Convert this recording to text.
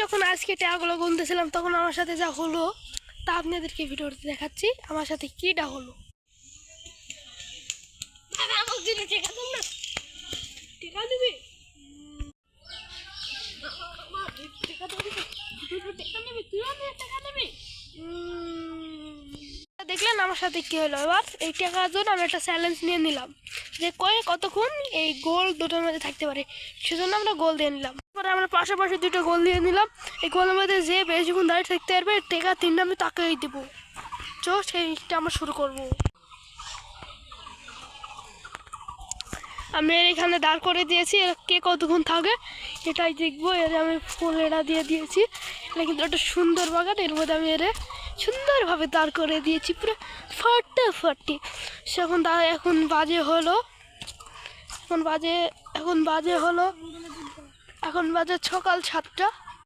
যখন আজকে টাকাগুলো গুনতেছিলাম তখন আমার সাথে যা হলো তা আপনাদেরকে ভিডিওতে দেখাচ্ছি আমার সাথে কিটা হলো। দেখলেন আমার সাথে কি হলো। এবার এই টাকার জন্য আমি একটা চ্যালেঞ্জ নিয়ে নিলাম যে কতক্ষণ এই গোল দুটোর মধ্যে থাকতে পারে, সেজন্য আমরা গোল দিয়ে নিলাম। তারপরে আমরা পাশাপাশি দুটো গোল দিয়ে নিলাম। এই গোলের মধ্যে যে বেশিক্ষণ দাঁড়িয়ে থাকতে পারবে টাকা 3টা আমি তাকেই দেবো। চো সেইটা আমরা শুরু করব। আমি এখানে দাঁড় করে দিয়েছি, কে কতক্ষণ থাকে এটাই দেখবো। এর আমি ফুল এরা দিয়ে দিয়েছি, এটা কিন্তু একটা সুন্দর বাগান, এর মধ্যে আমি এর সুন্দরভাবে দাঁড় করে দিয়েছি পুরো ফাটাফাটি। এখন বাজে হলো এখন বাজে সকাল 7টা।